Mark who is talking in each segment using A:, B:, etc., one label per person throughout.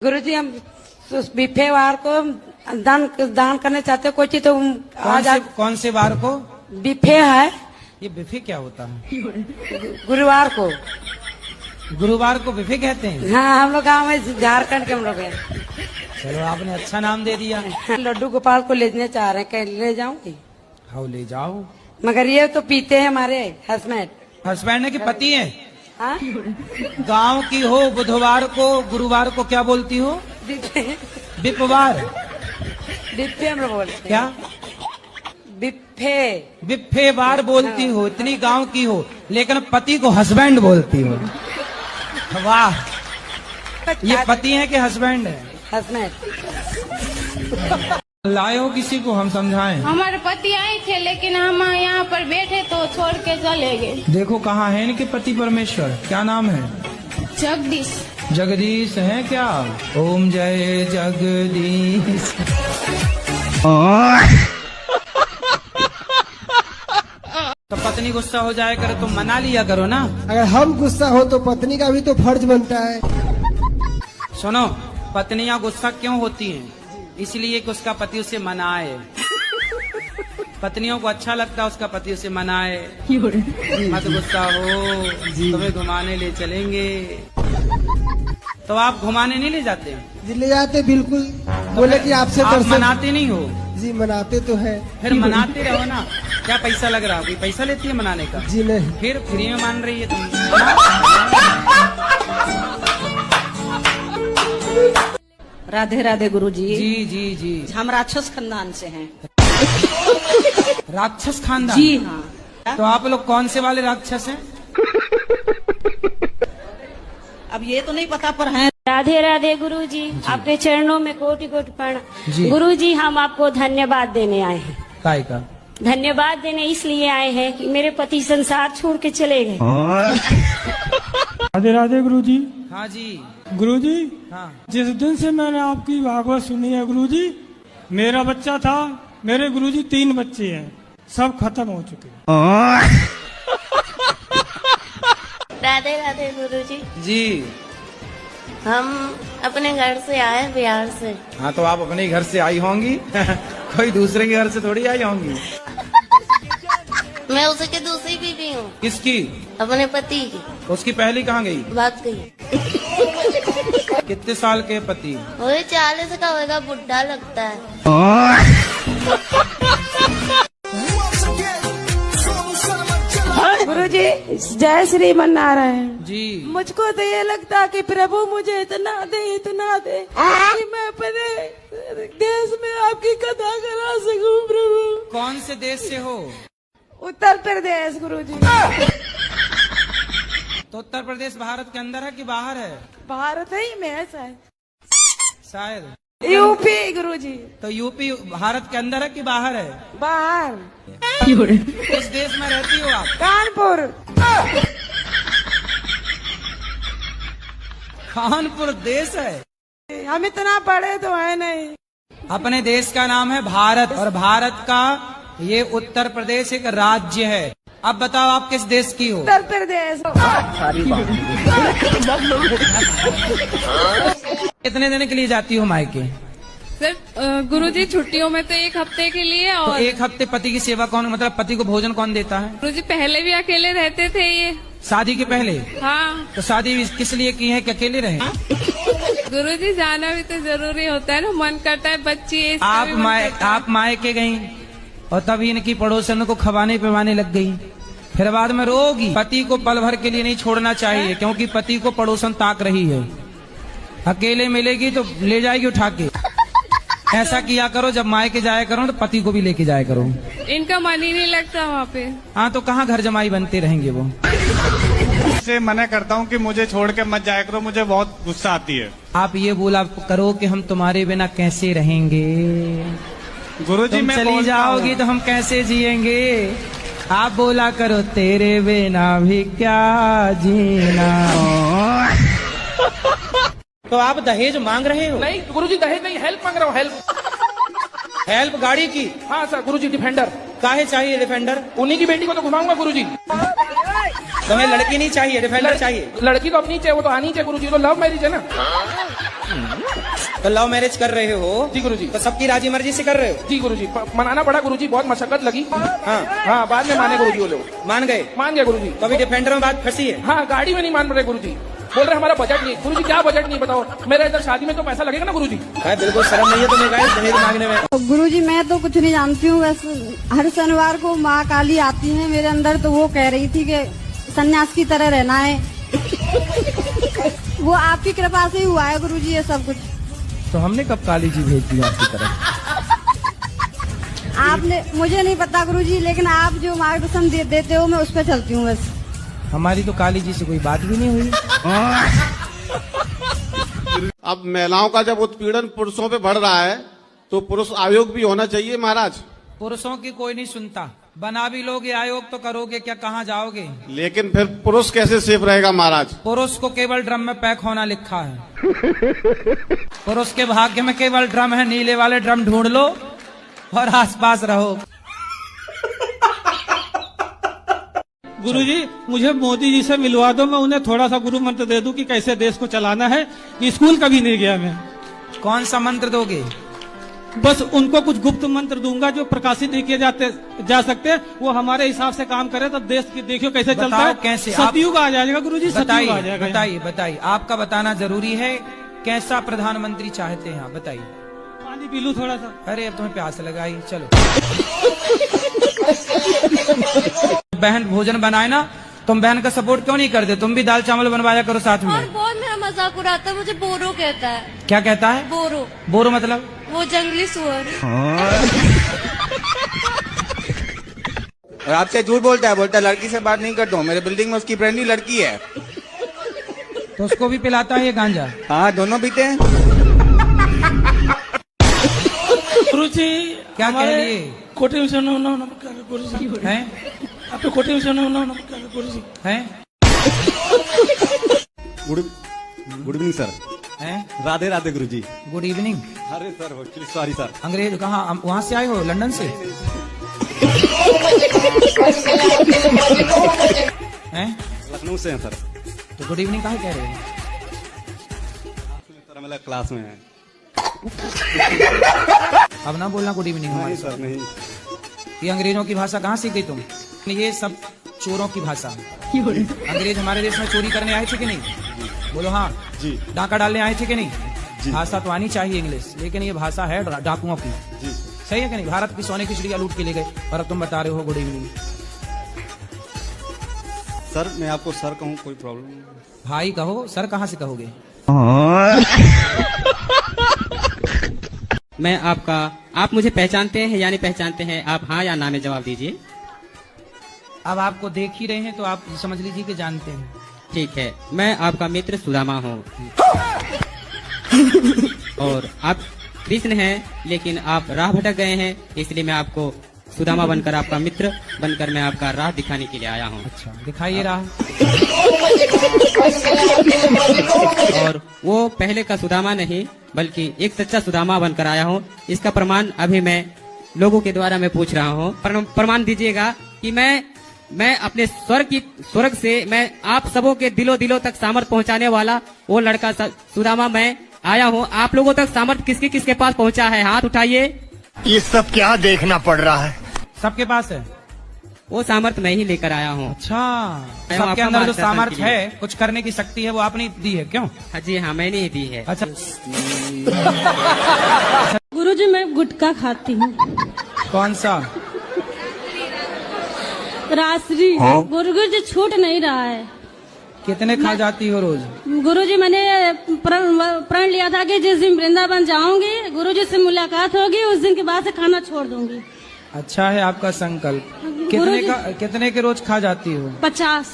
A: गुरुजी हम बिफे वार को दान करने चाहते कोई चीज तो
B: कौन से वार को?
A: बिफे है।
B: ये बिफे क्या होता है?
A: गुरुवार को।
B: गुरुवार को बिफे कहते हैं?
A: हाँ, हम लोग गाँव में झारखंड के हम लोग हैं।
B: चलो आपने अच्छा नाम दे दिया।
A: लड्डू गोपाल को लेने चाह रहे हैं, कहीं ले जाऊंगी?
B: हाँ ले जाओ।
A: मगर ये तो पीते हैं हमारे हस्बैंड।
B: हस्बैंड है कि पति है?
A: हाँ?
B: गाँव की हो, बुधवार को गुरुवार को क्या बोलती हो? बिपवार।
A: बिफे हम लोग बोलते हैं।
B: क्या?
A: बिफे।
B: बिफे बार बोलती हो, इतनी गांव की हो, लेकिन पति को हस्बैंड बोलती हो। वाह, ये पति है कि हस्बैंड है?
A: हस्बैंड।
B: लाए हो किसी को हम समझाएं?
C: हमारे पति आए थे लेकिन हम यहाँ पर बैठे तो छोड़ के चले गए।
B: देखो कहाँ है इनके पति परमेश्वर, क्या नाम है?
C: जगदीश।
B: जगदीश है क्या? ओम जय जगदीश। तो पत्नी गुस्सा हो जाए करे तो मना लिया करो ना।
D: अगर हम गुस्सा हो तो पत्नी का भी तो फर्ज बनता है।
B: सुनो, पत्नियां गुस्सा क्यों होती हैं? इसलिए कि उसका पति उसे मनाए। पत्नियों को अच्छा लगता है उसका पति उसे मनाए, मत गुस्सा हो, तुम्हें घुमाने ले चलेंगे। तो आप घुमाने नहीं ले जाते?
D: जी ले जाते बिल्कुल। बोले कि आपसे
B: आप मनाते नहीं हो?
D: जी मनाते तो है।
B: फिर मनाते रहो ना। क्या पैसा लग रहा है? कोई पैसा लेती है मनाने का?
D: जी नहीं।
B: फिर फ्री में मान रही है तुम।
E: राधे राधे गुरुजी।
B: जी जी जी।
E: हम राक्षस खानदान से हैं।
B: राक्षस खानदान?
E: जी हाँ।
B: तो आप लोग कौन से वाले राक्षस हैं?
E: अब ये तो नहीं पता पर हैं।
F: राधे राधे गुरुजी, आपके चरणों में कोटि कोटि प्रणाम।
B: जी।
F: गुरुजी हम आपको धन्यवाद देने आए हैं।
B: काय का?
F: धन्यवाद देने इसलिए आए हैं कि मेरे पति संसार छोड़ के चले गए।
G: राधे राधे गुरुजी।
B: हाँ जी।
G: गुरुजी,
B: हाँ।
G: जिस दिन से मैंने आपकी भागवत सुनी है गुरुजी, मेरा बच्चा था, मेरे गुरुजी 3 बच्चे हैं, सब खत्म हो चुके हैं।
H: राधे राधे गुरुजी।
B: जी।
H: हम अपने घर से आए बिहार से।
B: हाँ तो आप अपने घर से आई होंगी। कोई दूसरे के घर से थोड़ी आई होंगी।
H: मैं उसकी दूसरी बीवी हूँ।
B: किसकी?
H: अपने पति की।
B: उसकी पहली कहाँ गई?
H: बात गई।
B: कितने साल के पति?
H: वही 40 का होगा, बुढ़ा लगता है।
A: गुरुजी जय श्री मन्नारायण
B: जी।
A: मुझको तो ये लगता है कि प्रभु मुझे इतना दे कि मैं अपने देश में आपकी कथा करा सकूं। प्रभु
B: कौन से देश से हो?
A: उत्तर प्रदेश गुरुजी।
B: तो उत्तर प्रदेश भारत के अंदर है कि बाहर है?
A: भारत ही में है शायद।
B: शायद
A: यूपी गुरुजी।
B: तो यूपी भारत के अंदर है कि बाहर है?
A: बाहर।
B: किस देश में रहती हो आप?
A: कानपुर।
B: कानपुर देश है?
A: हम इतना पढ़े तो है नहीं।
B: अपने देश का नाम है भारत, और भारत का ये उत्तर प्रदेश एक राज्य है। अब बताओ आप किस देश की हो?
A: उत्तर प्रदेश।
B: कितने दिन के लिए जाती हो मायके?
C: सर गुरुजी छुट्टियों में तो 1 हफ्ते के लिए।
B: तो
C: और
B: 1 हफ्ते पति की सेवा कौन, मतलब पति को भोजन कौन देता है?
C: गुरुजी पहले भी अकेले रहते थे ये।
B: शादी के पहले?
C: हाँ।
B: तो शादी किस लिए की है कि अकेले रहे?
C: गुरुजी जाना भी तो जरूरी होता है ना, मन करता है बच्ची।
B: आप मायके गई और तभी इनकी पड़ोसन को खवाने पिवाने लग गई, फिर बाद में रोगी। पति को पल भर के लिए नहीं छोड़ना चाहिए, क्योंकि पति को पड़ोसन ताक रही है। अकेले मिलेगी तो ले जाएगी उठा के। ऐसा किया करो, जब मायके जाया करो तो पति को भी लेके जाया करो।
C: इनका मन ही नहीं लगता वहाँ पे।
B: हाँ तो कहाँ घर जमाई बनते रहेंगे वो।
I: से मना करता हूँ कि मुझे छोड़ के मत जाया करो, मुझे बहुत गुस्सा आती है।
B: आप ये बोला करो कि हम तुम्हारे बिना कैसे रहेंगे।
I: गुरुजी
B: तुम
I: मैं
B: चली जाओगी तो हम कैसे जिएंगे। आप बोला करो तेरे बिना भी क्या जीना। तो आप दहेज मांग रहे हो?
J: नहीं गुरुजी दहेज नहीं, हेल्प मांग रहा हूँ।
B: हेल्प गाड़ी की?
J: हाँ सर गुरुजी। डिफेंडर।
B: काहे चाहिए डिफेंडर?
J: उन्हीं की बेटी को तो घुमाऊंगा गुरुजी।
B: तुम्हें लड़की नहीं चाहिए, डिफेंडर चाहिए?
J: लड़की तो अपनी चाहिए, वो तो आनी चाहिए गुरुजी, तो लव मैरिज है ना।
B: तो लव मैरिज कर रहे हो
J: जी गुरुजी।
B: तो सबकी राजी मर्जी से कर रहे हो?
J: जी गुरुजी, मनाना पड़ा गुरुजी, बहुत मशक्कत लगी। हाँ, बाद में माने गुरुजी वो लोग।
B: मान गए?
J: मान गए गुरुजी।
B: तो अभी डिफेंडर में बात फंसी है।
J: हाँ, गाड़ी में नहीं मान रहे गुरुजी, बोल रहे हमारा बजट नहीं। गुरुजी क्या बजट नहीं बताओ, मेरे इधर शादी में तो पैसा लगेगा ना गुरुजी।
B: बिल्कुल शर्म नहीं है तुम्हें गाइस दहेज मांगने में?
A: गुरुजी मैं तो कुछ नहीं जानती हूँ, बस हर शनिवार को माँ काली आती है मेरे अंदर, तो वो कह रही थी कि सन्यास की तरह रहना है। वो आपकी कृपा से ही हुआ है गुरुजी ये सब कुछ।
B: तो हमने कब काली जी भेज दी आपकी तरफ?
A: आपने, मुझे नहीं पता गुरुजी, लेकिन आप जो मार्गदर्शन देते हो मैं उस पर चलती हूँ बस।
B: हमारी तो काली जी से कोई बात भी नहीं हुई।
K: अब महिलाओं का जब उत्पीड़न पुरुषों पे बढ़ रहा है तो पुरुष आयोग भी होना चाहिए महाराज।
B: पुरुषों की कोई नहीं सुनता, बना भी लोगे आयोग तो करोगे क्या, कहाँ जाओगे?
K: लेकिन फिर पुरुष कैसे सेफ रहेगा महाराज?
B: पुरुष को केवल ड्रम में पैक होना लिखा है। पुरुष के भाग्य में केवल ड्रम है, नीले वाले ड्रम ढूंढ लो और आसपास रहो।
G: गुरुजी मुझे मोदी जी से मिलवा दो, मैं उन्हें थोड़ा सा गुरु मंत्र दे दूं कि कैसे देश को चलाना है। स्कूल कभी नहीं गया मैं।
B: कौन सा मंत्र दोगे?
G: बस उनको कुछ गुप्त मंत्र दूंगा जो प्रकाशित नहीं किए जा सकते, वो हमारे हिसाब से काम करे तो देश की देखियो कैसे चलता है।
B: कैसे?
G: सतयुग आ जाएगा गुरुजी, सतयुग आ जाएगा।
B: बताइए आपका बताना जरूरी है। कैसा प्रधानमंत्री चाहते हैं आप बताइए?
G: पानी पी लूं थोड़ा सा।
B: अरे अब तुम्हें प्यास लगाई, चलो। बहन भोजन बनाए ना, तुम बहन का सपोर्ट क्यों नहीं करते? तुम भी दाल चावल बनवाया करो साथ में।
A: और बहुत मेरा मजाक उड़ाता है, मुझे बोरो कहता है।
B: क्या कहता है?
A: बोरो।
B: बोरो मतलब?
A: वो जंगली सुअर।
I: और आपसे झूठ बोलता है लड़की से बात नहीं करता हूँ, मेरे बिल्डिंग में उसकी फ्रेंड ही लड़की है।
B: तो उसको भी पिलाता है ये गांजा?
I: हाँ, दोनों पीते हैं।
G: गुरुजी
B: क्या कह लिए?
G: कोटे में गुरुजी
B: हैं?
G: आपको कोटे में गुरुजी
B: हैं?
K: Good evening sir.
B: हैं?
K: राधे राधे गुरुजी।
B: Good evening.
K: अरे सर सॉरी सर।
B: अंग्रेज कहाँ, वहाँ से आए हो? लंदन से? हैं?
K: लखनऊ से हैं सर।
B: तो गुड इवनिंग कहाँ कह रहे हो?
K: सर मेरा क्लास में है।
B: अब ना बोलना गुड इवनिंग हमारे
K: सर नहीं।
B: ये अंग्रेजों की भाषा कहाँ सीखी तुम? ये सब चोरों की भाषा। अंग्रेज हमारे देश में चोरी करने आए थे कि नहीं? बोलो हाँ
K: जी।
B: डाका डालने आए थे कि नहीं? भाषा तो आनी चाहिए इंग्लिश, लेकिन ये भाषा है डाकुओं की।
K: जी
B: सही है कि नहीं? भारत की सोने की चिड़िया लूट के ले गए और अब तुम बता रहे हो गुड इवनिंग।
K: सर मैं आपको सर कहूँ कोई प्रॉब्लम नहीं?
B: भाई कहो, सर कहाँ से कहोगे?
L: मैं आपका, आप मुझे पहचानते हैं या नहीं पहचानते हैं? आप हाँ या ना में जवाब दीजिए।
B: अब आपको देख ही रहे हैं तो आप समझ लीजिए कि जानते हैं।
L: ठीक है, मैं आपका मित्र सुदामा हूँ। और आप कृष्ण हैं, लेकिन आप राह भटक गए हैं, इसलिए मैं आपको सुदामा बनकर, आपका मित्र बनकर मैं आपका राह दिखाने के लिए आया हूँ।
B: अच्छा दिखाइए राह।
L: और वो पहले का सुदामा नहीं बल्कि एक सच्चा सुदामा बनकर आया हूँ। इसका प्रमाण अभी मैं लोगों के द्वारा मैं पूछ रहा हूँ। प्रमाण दीजिएगा कि मैं अपने स्वर्ग से मैं आप सबों के दिलों तक सामर्थ पहुँचाने वाला वो लड़का सुदामा मैं आया हूँ। आप लोगों तक सामर्थ किसके पास पहुँचा है? हाथ उठाइए।
M: ये सब क्या देखना पड़ रहा है?
B: सबके पास है
L: वो सामर्थ मैं ही लेकर आया हूँ।
B: अच्छा, सबके अंदर जो सामर्थ है, कुछ करने की शक्ति है, वो आपने दी है क्यों?
L: हाँ जी हाँ, मैंने ही दी है।
B: अच्छा
A: गुरुजी मैं गुटखा खाती हूँ।
B: कौन सा?
A: रासरी। गुरुजी छूट नहीं रहा है।
B: कितने खा जाती हो रोज?
A: गुरुजी मैंने प्रण लिया था कि जिस दिन वृंदावन जाऊंगी, गुरुजी से मुलाकात होगी, उस दिन के बाद से खाना छोड़ दूंगी।
B: अच्छा है आपका संकल्प। कितने के रोज खा जाती हो?
A: 50।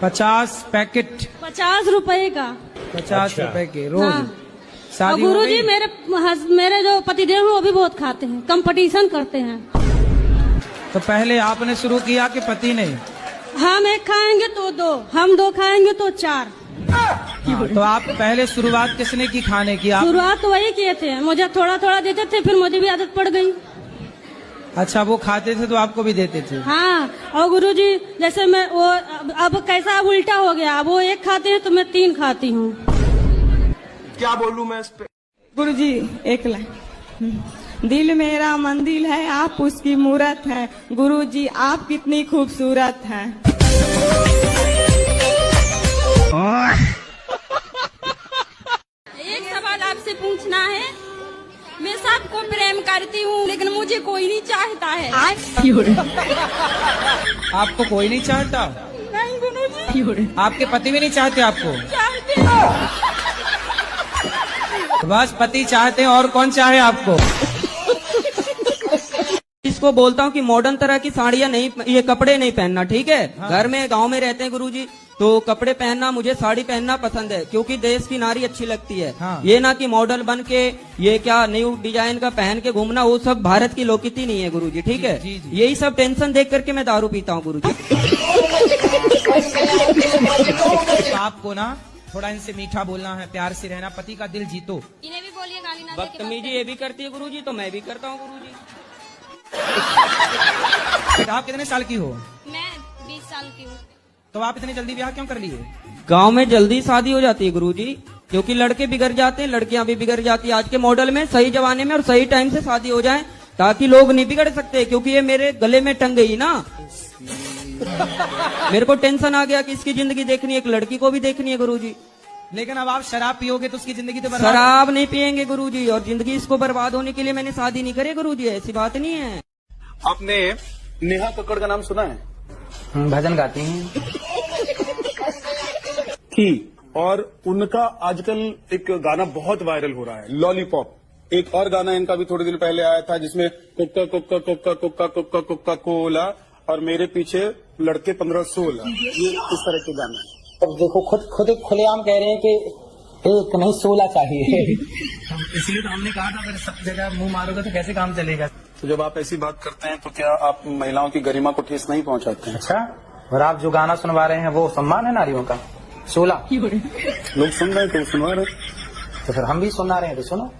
B: 50 पैकेट?
A: 50 रुपए का।
B: 50 रुपए के रोज?
A: हाँ।
B: शादी
A: गुरुजी मेरे जो पतिदेव हैं वो भी बहुत खाते हैं, कंपटीशन करते हैं।
B: तो पहले आपने शुरू किया कि पति ने?
A: हम एक खाएंगे तो 2, हम 2 खाएंगे तो 4।
B: हाँ, तो आप पहले शुरुआत किसने की खाने की?
A: शुरुआत तो वही किए थे, मुझे थोड़ा थोड़ा देते थे, फिर मुझे भी आदत पड़ गई।
B: अच्छा, वो खाते थे तो आपको भी देते थे?
A: हाँ, और गुरुजी जैसे मैं वो अब कैसा उल्टा हो गया, अब वो 1 खाते हैं तो मैं 3 खाती हूँ।
N: क्या बोलूं मैं इस पे?
A: गुरुजी एक लाइन। दिल मेरा मंदिर है, आप उसकी मूरत है। गुरुजी आप कितनी खूबसूरत हैं।
F: एक सवाल आपसे पूछना है। मैं सबको प्रेम करती हूँ लेकिन मुझे कोई नहीं चाहता है।
B: आपको कोई नहीं चाहता?
F: नहीं गुरुजी।
B: आपके पति भी नहीं चाहते आपको?
F: चाहते हैं।
B: बस पति चाहते हैं, और कौन चाहे आपको?
L: इसको बोलता हूँ कि मॉडर्न तरह की साड़ियाँ नहीं, ये कपड़े नहीं पहनना, ठीक है। घर में गांव में रहते हैं गुरुजी, तो कपड़े पहनना, मुझे साड़ी पहनना पसंद है क्योंकि देश की नारी अच्छी लगती है। ये ना कि मॉडल बन के ये क्या न्यू डिजाइन का पहन के घूमना, वो सब भारत की लोकनीति नहीं है गुरुजी, ठीक है। यही सब टेंशन देख करके मैं दारू पीता हूँ गुरुजी।
B: आपको ना थोड़ा इनसे मीठा बोलना है, प्यार से रहना, पति का दिल जीतो।
F: इन्हें भी बोलिए गाली ना दे के बात
L: बदतमीजी ये भी करती है गुरुजी, तो मैं भी करता हूँ गुरुजी।
B: आप कितने साल की हो?
F: मैं 20 साल की हूँ।
B: तो आप इतनी जल्दी ब्याह क्यों कर लिए?
L: गांव में जल्दी शादी हो जाती है गुरुजी, क्योंकि लड़के बिगड़ जाते हैं, लड़कियां भी बिगड़ जाती है। आज के मॉडल में सही जमाने में और सही टाइम से शादी हो जाए, ताकि लोग नहीं बिगड़ सकते। क्योंकि ये मेरे गले में टंग गई ना, मेरे को टेंशन आ गया कि इसकी जिंदगी देखनी है, एक लड़की को भी देखनी है गुरुजी।
B: लेकिन अब आप शराब पियोगे तो उसकी जिंदगी तो बर्बाद।
L: शराब नहीं पियेंगे गुरुजी, और जिंदगी इसको बर्बाद होने के लिए मैंने शादी नहीं करी गुरुजी, ऐसी बात नहीं है।
N: आपने नेहा कक्कड़ का नाम सुना है?
B: भजन गाती हैं
N: थी, और उनका आजकल एक गाना बहुत वायरल हो रहा है, लॉलीपॉप। एक और गाना इनका भी थोड़े दिन पहले आया था जिसमें कुक्का कुक्का कुक्का कुक्का कुक्का कुक्का कोला और मेरे पीछे लड़के 15-16, ये इस तरह के गाने।
O: अब देखो खुद खुलेआम कह रहे हैं कि एक नहीं 16 चाहिए।
B: इसलिए तो हमने कहा था अगर सब जगह मुंह मारोगे तो कैसे काम चलेगा।
N: तो जब आप ऐसी बात करते हैं तो क्या आप महिलाओं की गरिमा को ठेस नहीं पहुंचाते हैं?
B: अच्छा, और आप जो गाना सुनवा रहे हैं वो सम्मान है नारियों का? 16
N: लोग सुन रहे हैं तो सुनवा रहे,
B: तो फिर हम भी सुना रहे हैं तो सुनो।